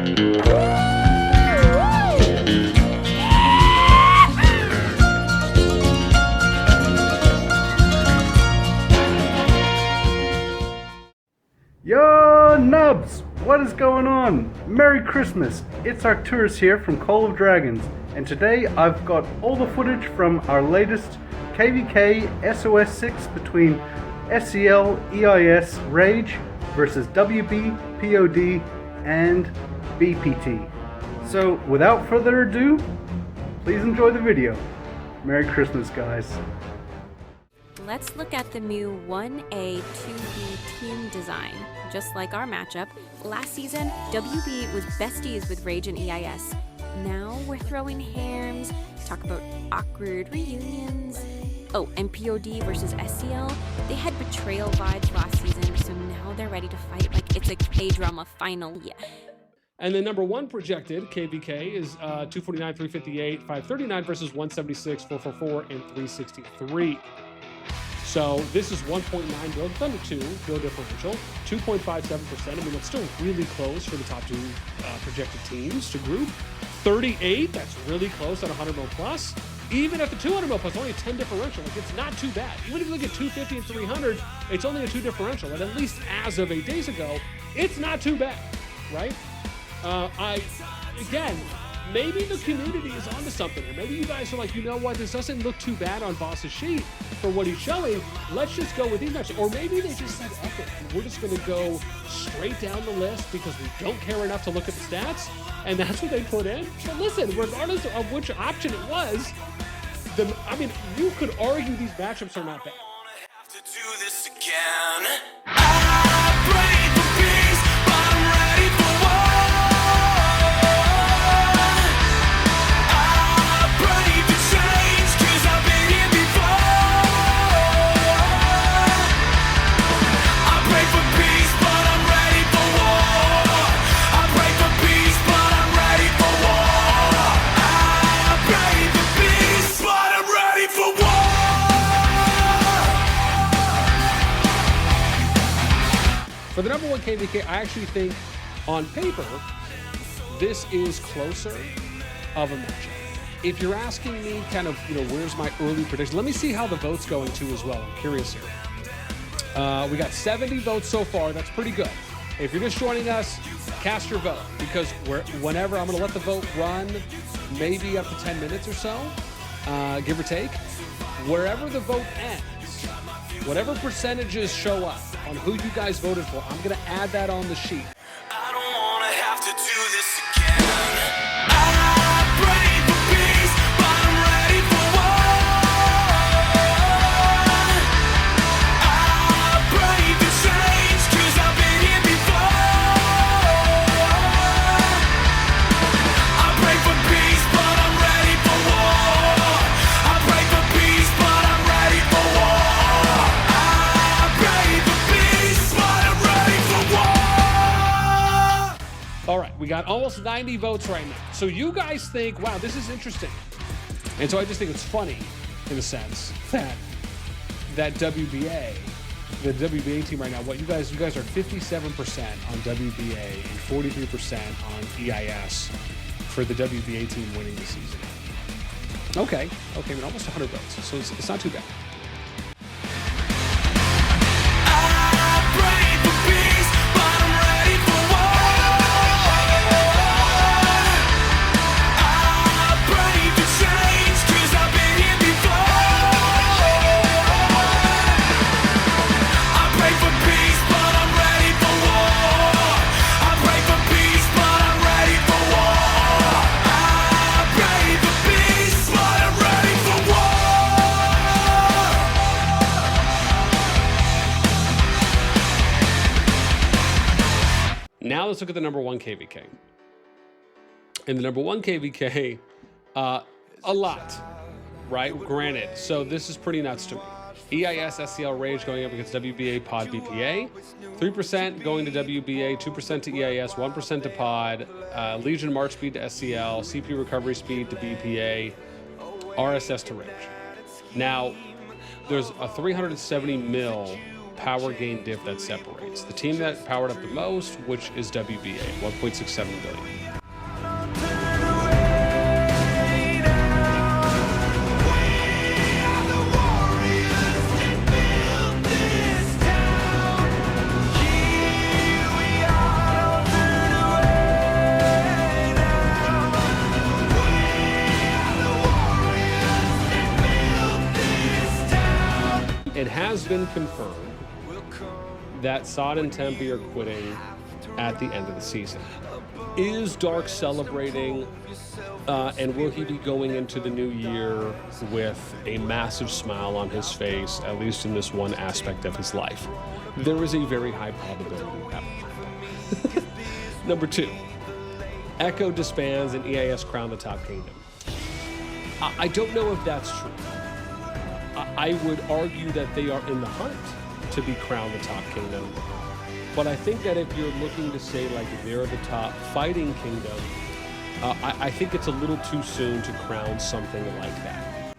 Yo, Nubs! What is going on? Merry Christmas! It's Arcturus here from Call of Dragons, and today I've got all the footage from our latest KVK SOS 6 between SCL EIS Rage versus WB POD and BPT. So, without further ado, please enjoy the video. Merry Christmas, guys. Let's look at the new 1A, 2B team design. Just like our matchup, last season, WB was besties with Rage and EIS. Now we're throwing harms, talk about awkward reunions. Oh, and POD versus SCL, they had betrayal vibes last season, so now they're ready to fight like it's a K-drama final. Yeah. And the number one projected KVK is 249, 358, 539 versus 176, 444, and 363. So this is 1.9 build, under 2 build differential, 2.57%. I mean, that's still really close for the top two projected teams to group. 38, that's really close at 100 mil plus. Even at the 200 mil plus, only a 10 differential. Like, it's not too bad. Even if you look at 250 and 300, it's only a 2 differential. And at least as of 8 days ago, it's not too bad, right? Again, maybe the community is onto something here. Maybe you guys are like, you know what, this doesn't look too bad on Boss's sheet for what he's showing. Let's just go with these matches. Or maybe they just said, epic, we're just going to go straight down the list because we don't care enough to look at the stats. And that's what they put in. But listen, regardless of which option it was, I mean, you could argue these matchups are not bad. For the number one KVK, I actually think on paper, this is closer of a matchup. If you're asking me kind of, where's my early prediction? Let me see how the vote's going too as well. I'm curious here. We got 70 votes so far. That's pretty good. If you're just joining us, cast your vote because whenever I'm going to let the vote run, maybe up to 10 minutes or so, give or take. Wherever the vote ends, whatever percentages show up on who you guys voted for, I'm going to add that on the sheet. I don't want to have to do this again. I pray for peace, but I'm ready for war. I pray for change, 'cause I've been here before. I pray for peace, but I'm ready for war. I pray for peace, but I'm ready for war. All right, we got almost 90 votes right now. So you guys think, wow, this is interesting. And so I just think it's funny in a sense that WBA, the WBA team right now, you guys are 57% on WBA and 43% on EIS for the WBA team winning the season. Okay, I mean, almost 100 votes, so it's not too bad. Now let's look at the number one KVK. And the number one KVK, a lot, right? Granted, so this is pretty nuts to me. EIS SCL Rage going up against WBA Pod BPA, 3% going to WBA, 2% to EIS, 1% to Pod, Legion March Speed to SCL, CP Recovery Speed to BPA, RSS to Rage. Now, there's a 370 mil power gain diff that separates. The team that powered up the most, which is WBA, 1.67 billion. It has been confirmed that Sod and Tempe are quitting at the end of the season. Is Dark celebrating, and will he be going into the new year with a massive smile on his face, at least in this one aspect of his life? There is a very high probability that will happen. Number 2, Echo disbands and EIS crown the Top Kingdom. I don't know if that's true. I would argue that they are in the hunt to be crowned the Top Kingdom. But I think that if you're looking to say like they're the top fighting kingdom, I think it's a little too soon to crown something like that.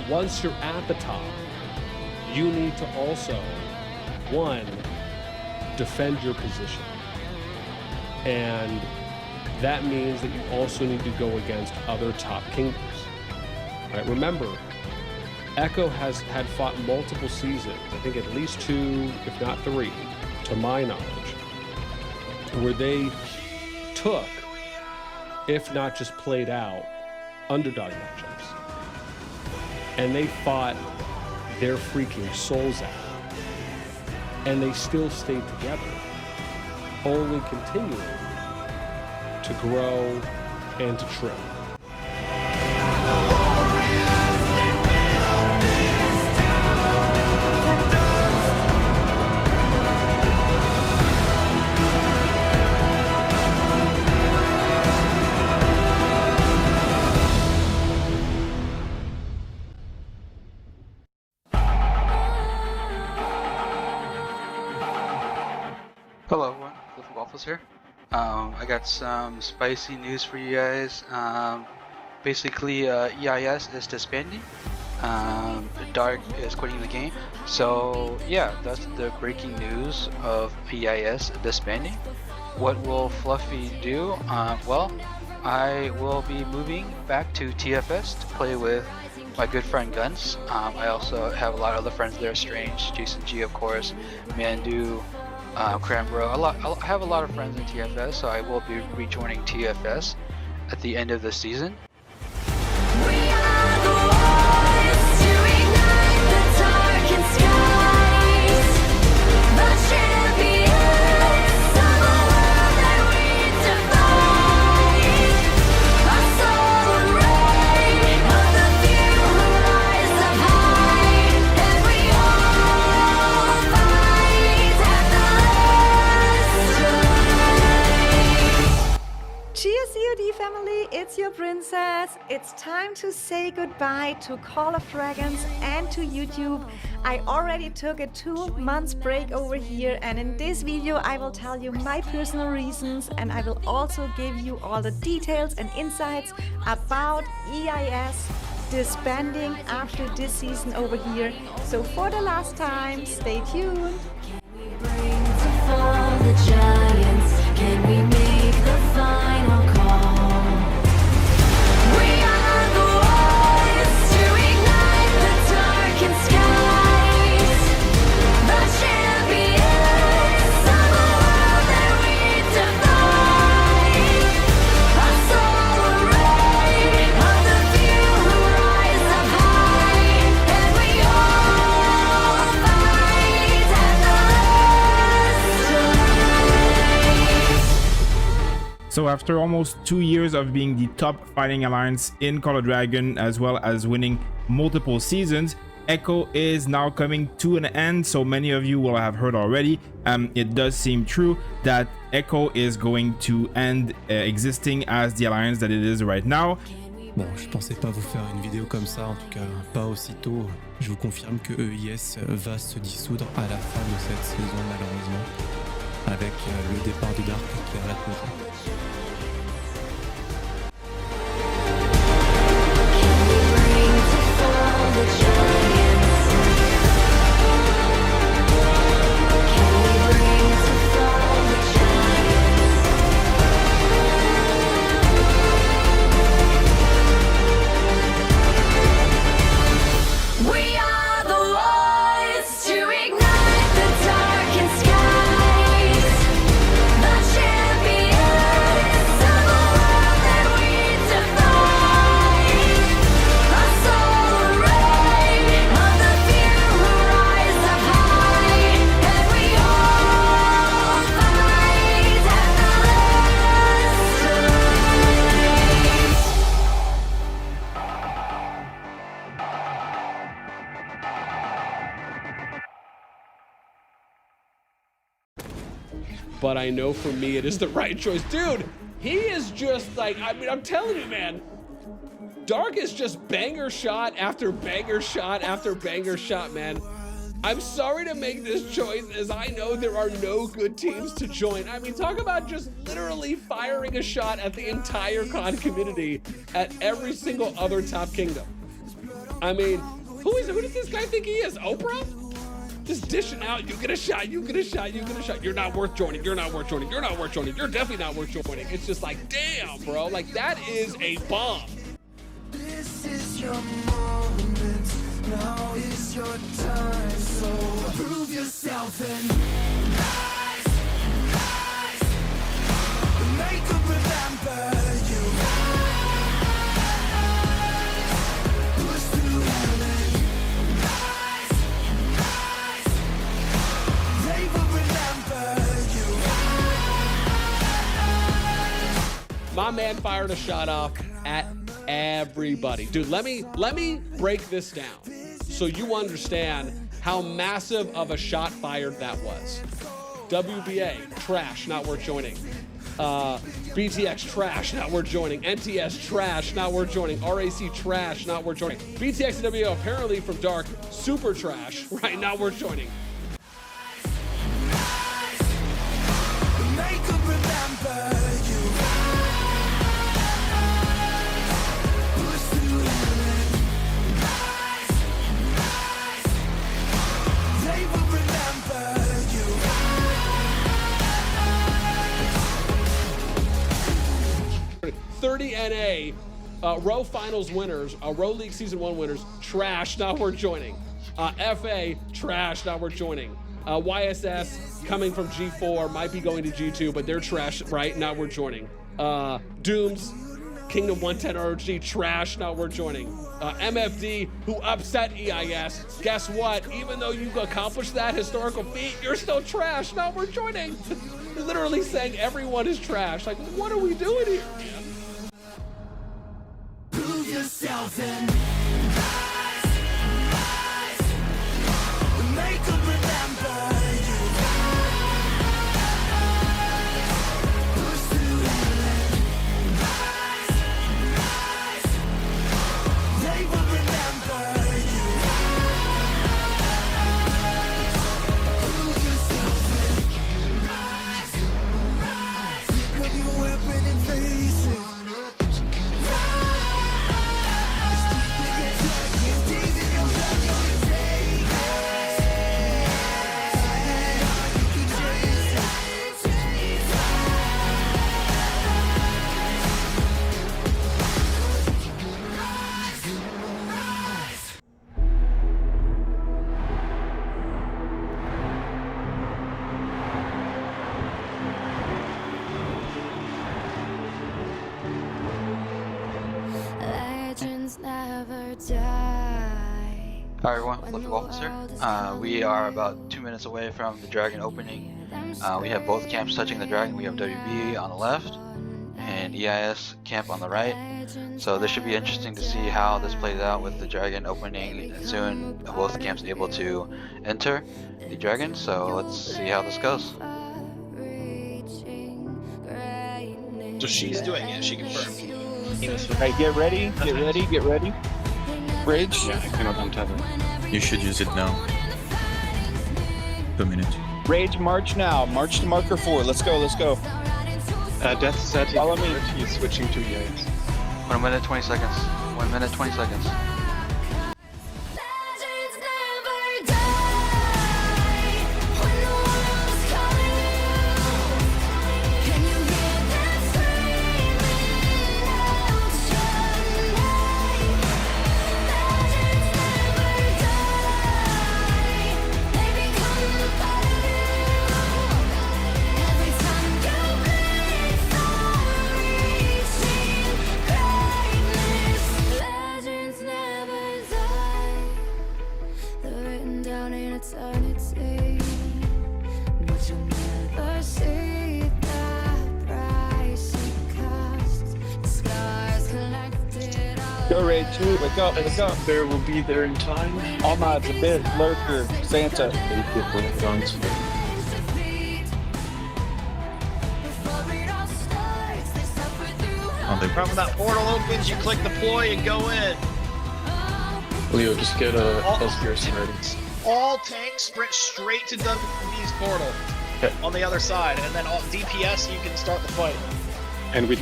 Once you're at the top, you need to also, 1, defend your position. And that means that you also need to go against other top kingdoms. Right? Remember, Echo has had fought multiple seasons, I think at least 2, if not 3, to my knowledge, where they took, if not just played out, underdog matchups. And they fought their freaking souls out. And they still stayed together, only continuing to grow and to trim. Hello everyone, Cliff Waffles here. I got some spicy news for you guys. Basically, EIS is disbanding. Dark is quitting the game. So yeah, that's the breaking news of EIS disbanding. What will Fluffy do? Well, I will be moving back to TFS to play with my good friend Guns. I also have a lot of other friends there, Strange, Jason G of course, Mandu, Cranbro. I have a lot of friends in TFS, so I will be rejoining TFS at the end of the season. We are the ones to ignite the darkened skies, the champions of a world that we defy. A solar ray of the few who rise up high, and we all fight at the last line. Cheers, COD family, it's your princess. It's time to say goodbye to Call of Dragons and to YouTube. I already took a 2-month break over here, and in this video I will tell you my personal reasons, and I will also give you all the details and insights about EIS disbanding after this season over here. So for the last time, stay tuned. Bring to fall the giants. Can we make the final call? We are the ones to ignite the darkened skies, the champions of a world that we defy. A solar ray of the few who rise up high, and we all fight at the last line. So after almost 2 years of being the top fighting alliance in Call of Dragon, as well as winning multiple seasons, Echo is now coming to an end. So many of you will have heard already. It does seem true that Echo is going to end existing as the alliance that it is right now. Bon, je pensais pas vous faire une vidéo comme ça, en tout cas pas aussitôt. Je vous confirme que EIS va se dissoudre à la fin de cette saison malheureusement, avec le départ de Dark qui arrête le jeu. but I know for me it is the right choice. Dude, he is just like, I mean, I'm telling you, man, Dark is just banger shot after banger shot after banger shot, man. I'm sorry to make this choice, as I know there are no good teams to join. I mean, talk about just literally firing a shot at the entire COD community at every single other top kingdom. I mean, who does this guy think he is? Oprah? Just dishing out, you get a shot, you get a shot, you get a shot. You're not worth joining, you're not worth joining, you're not worth joining, you're definitely not worth joining. It's just like, damn, bro, like that is a bomb. This is your moment. Now is your time. So prove yourself and rise, rise. Make them remember you. Push through heaven. Rise, rise. They will remember you. My man fired a shot off at everybody. Dude, let me break this down so you understand how massive of a shot fired that was. WBA, trash, not worth joining. BTX, trash, not worth joining. NTS, trash, not worth joining. RAC, trash, not worth joining. BTX and WBA, apparently from Dark, super trash, right, not worth joining. Make them remember you. Push through heaven. Rise, rise. They will remember you. 30 NA, Row Finals winners, Row League Season 1 winners, trash, not worth joining. FA, trash, not worth joining. YSS, coming from G4, might be going to G2, but they're trash, right? Not worth joining. Dooms, Kingdom 110 ROG, trash, not worth joining. MFD, who upset EIS, guess what? Even though you accomplished that historical feat, you're still trash, not worth joining. Literally saying everyone is trash. Like, what are we doing here, man? Prove yourself and rise, rise. Make them remember you. Push through heaven. Rise, rise. They will remember you. Prove yourself and rise, rise. Pick up your weapon and face it. Legends never die. Hi everyone, Fluffy Waffles here. We are about 2 minutes away from the Dragon opening. We have both camps touching the Dragon. We have WB on the left and EIS camp on the right. So this should be interesting to see how this plays out with the Dragon opening soon. Both camps able to enter the Dragon. So let's see how this goes. So she's doing it, she confirmed. Alright, get ready, get ready, get ready. Bridge. Yeah, I cannot untether. You should use it now. 2 minutes. Rage, march now. March to marker 4. Let's go, let's go. Death said Follow me. he's switching to EIS. 1 minute 20 seconds. 1 minute 20 seconds. Legends never die. When the world's calling you, can you hear them screaming out your name? Legends never die. They become a part of you. Every time you bleed for reaching greatness. Legends never die. They're written down in eternity, but you'll never see the price it costs. The scars collected all Go, Rage 2. Wake up, wake up. Bear will be there in time. All mods, Abyss, Lurker, Santa. defeat. Right when that portal opens, you click deploy and go in. Leo, just get Elspierson ready. All tanks sprint straight to WB's portal on the other side, and then all DPS, you can start the fight. And we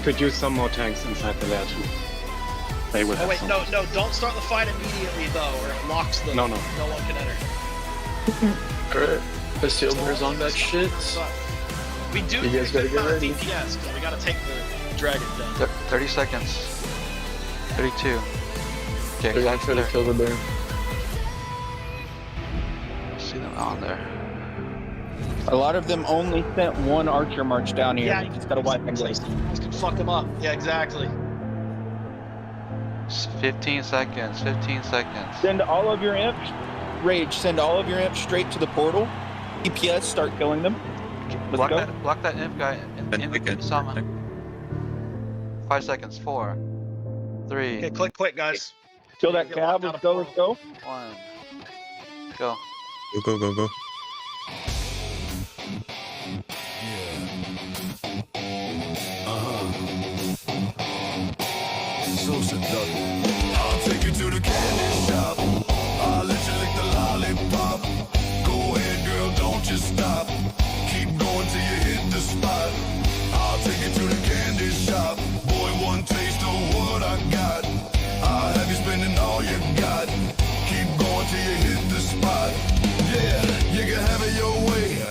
could use some more tanks inside the lair too. They will Oh wait, no, don't start the fight immediately though, or it locks them. No. No one can enter. Alright, the Silver's on that shit. We do You guys gotta get ready. DPS, because we gotta take the dragon down. 30 seconds. 32. Okay, They're gonna try to kill the bear. see them on there. A lot of them only sent one archer march down here. Yeah, You just gotta wipe and glaze. This can fuck them up. Yeah, exactly. 15 seconds. 15 seconds. Send all of your imps. Rage, send all of your imps straight to the portal. DPS, start killing them. Let's go. Block that imp guy in summon. 5 seconds. 4, 3, Okay, click, guys. Kill that Get cab. locked Let's out go, of let's go. 1. Go. Go. So seductive. I'll take you to the candy shop. I'll let you lick the lollipop. Go ahead, girl, don't you stop. Keep going till you hit the spot. I'll take you to the candy shop. Boy, one taste of what I got. I'll have you spending all you got. Keep going till you hit the spot. Yeah, you can have it your way.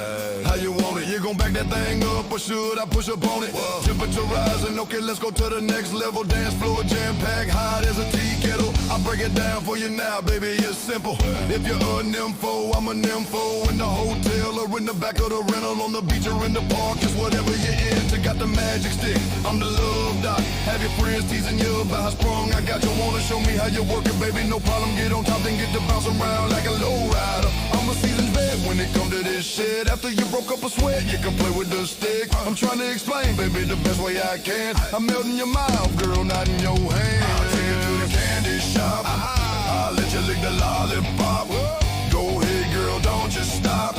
How you want it? You gon' back that thing up, or should I push up on it? Temperature rising, okay, let's go to the next level. Dance floor jam packed, hot as a tea kettle. I'll break it down for you now, baby, it's simple. If you're a nympho, I'm a nympho. In the hotel or in the back of the rental, on the beach or in the park, just whatever you're into. Got the magic stick, I'm the love doc. Have your friends teasing you about how sprung I got you. Wanna show me how you work it, baby, no problem. Get on top, then get to bounce around like a low rider. I'm a seasoned vet when it come to this shit. After you broke up a sweat, you can play with the stick. I'm trying to explain, baby, the best way I can. I'm melting your mouth, girl, not in your hand. I'll take you to the candy shop. I'll let you lick the lollipop. Go ahead, girl, don't you stop.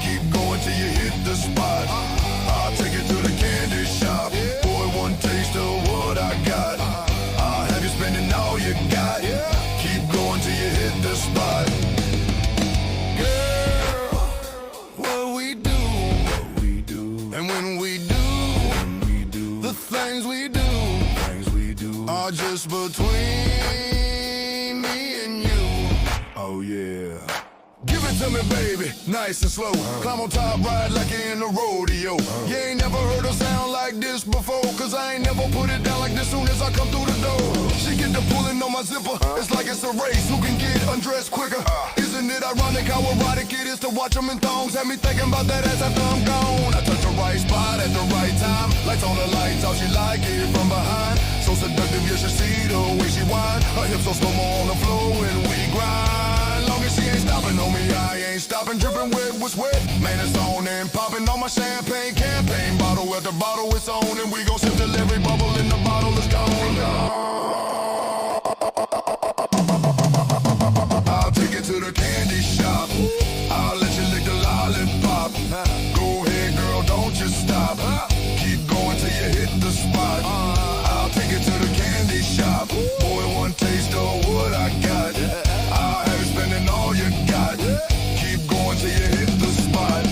Keep going till you hit the spot. I'll take you to the candy shop. Boy, one taste of what I got. I'll have you spending all you got. Keep going till you hit the spot. Girl, what we do. And when we do, the things we do are just between me and you. Oh yeah. Give it to me, baby, nice and slow. Climb on top, ride like you're in a rodeo. You ain't never heard a sound like this before, cause I ain't never put it down like this soon as I come through the door. She get to pulling on my zipper, it's like it's a race, who can get undressed quicker. Isn't it ironic how erotic it is to watch them in thongs? Had me thinking about that ass after I'm gone. I touch the right spot at the right time. Lights on the lights out, she like it from behind. So seductive, you should see the way she whine. Her hips so slow-mo on the floor when we grind. Long as she ain't stopping on me, I ain't stopping. Dripping wet with sweat, man, it's on and popping. On my champagne campaign, bottle after bottle, it's on. And we gon' sip till every bubble in the bottle is gone. I'll take you to the candy shop. I'll let you lick the lollipop. Go ahead, girl, don't you stop. Keep going till you hit the spot. I'll take you to the candy shop. Boy, one taste of what I got. I'll have you spending all you got. Keep going till you hit the spot.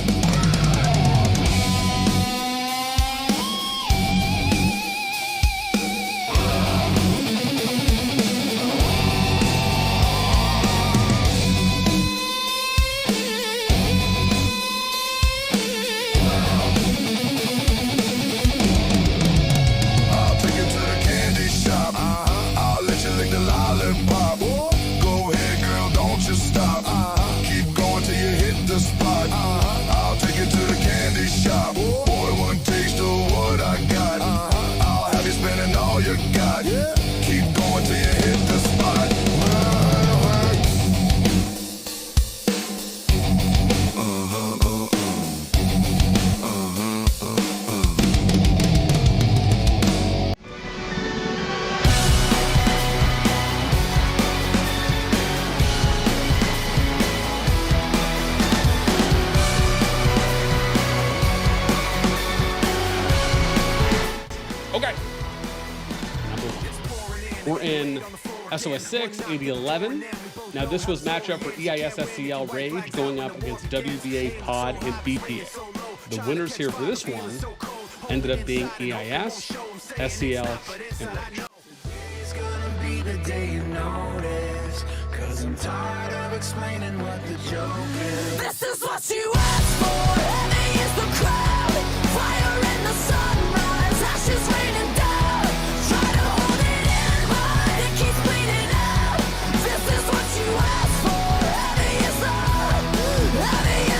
SOS 6, 8011. Now this was matchup for EIS SCL Rage going up against WBA Pod and BPA. The winners here for this one ended up being EIS, SCL, and Rage. It's gonna be the day you notice, 'cause I'm tired of explaining what the joke is. This is what you asked for. Heavy is the crowd. Fire in the sunrise. Ashes raining down. Try to hold it in, but it keeps bleeding out. This is what you asked for. Heavy is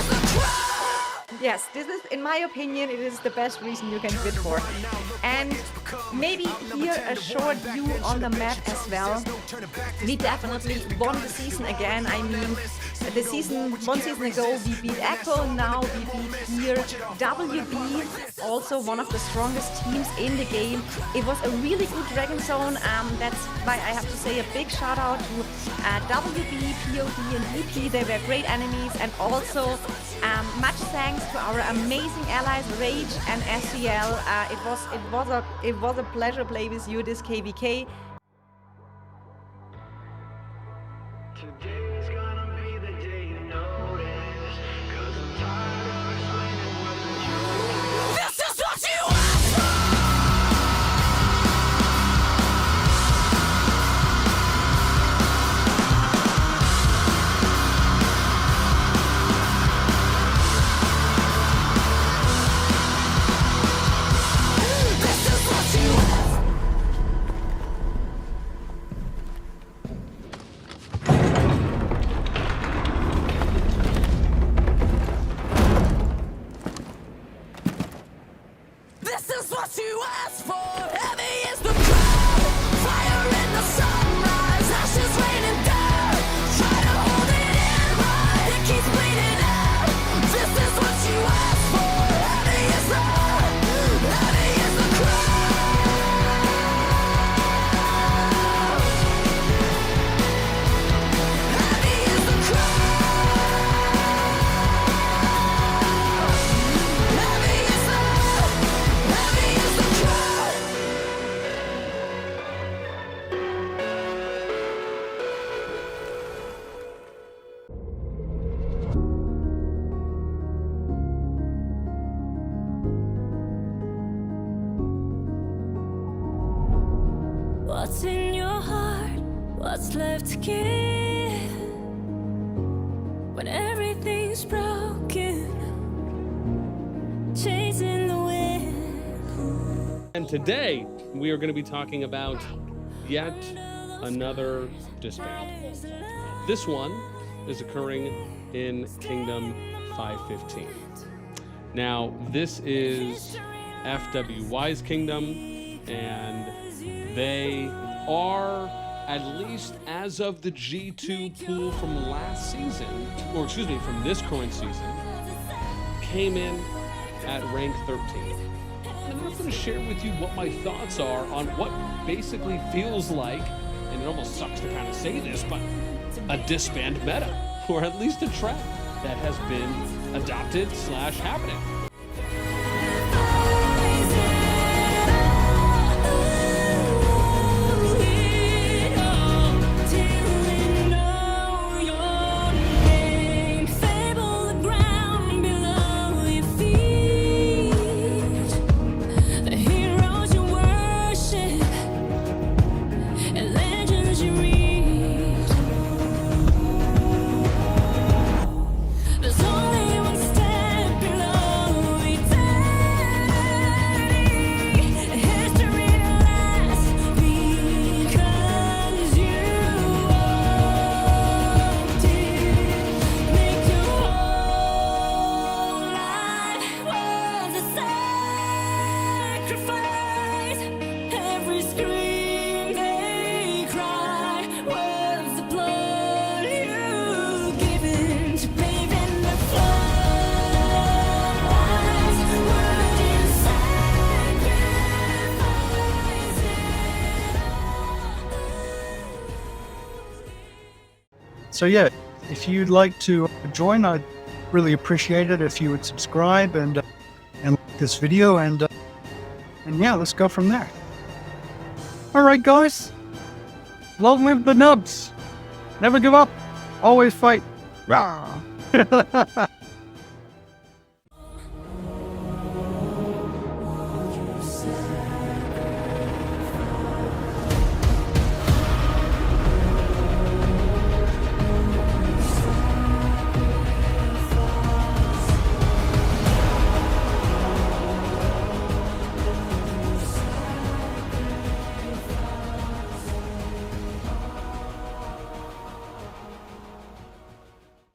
the crowd. Yes, this is, in my opinion, it is the best reason you can bid for. And maybe here a short view on the map as well. We definitely won the season again. I mean, the season, one season ago, we beat Echo, now we beat here WB, also one of the strongest teams in the game. It was a really good Dragon Zone. That's why I have to say a big shout out to WB, POD, and EP. They were great enemies, and also much thanks to our amazing allies Rage and SCL. It was a pleasure play with you this KVK. Today's gonna be the day you notice, 'cause I'm tired of explaining what the joke is. This is what you asked for. This is what you asked for. This is what you asked for. Heavy is the crowd. Fire in the sunrise. Ashes raining down. Try to hold it in, but it keeps bleeding out. This is what you asked for. Heavy is the crowd. Heavy is the crowd. Heavy is the crowd. What's in your heart? What's left to give? When everything's broken, chasing the wind. And today, we are going to be talking about yet another disband. This one is occurring in Kingdom 515. Now, this is FWY's Kingdom, and they are, at least as of the G2 pool from last season, or excuse me, from this current season, came in at rank 13. And I'm going to share with you what my thoughts are on what basically feels like, and it almost sucks to kind of say this, but a disband meta, or at least a trend that has been adopted / happening. There's only one step below So yeah, if you'd like to join, I'd really appreciate it if you would subscribe and like this video, and yeah, let's go from there. All right, guys, Long live the nubs. Never give up. Always fight. Rah.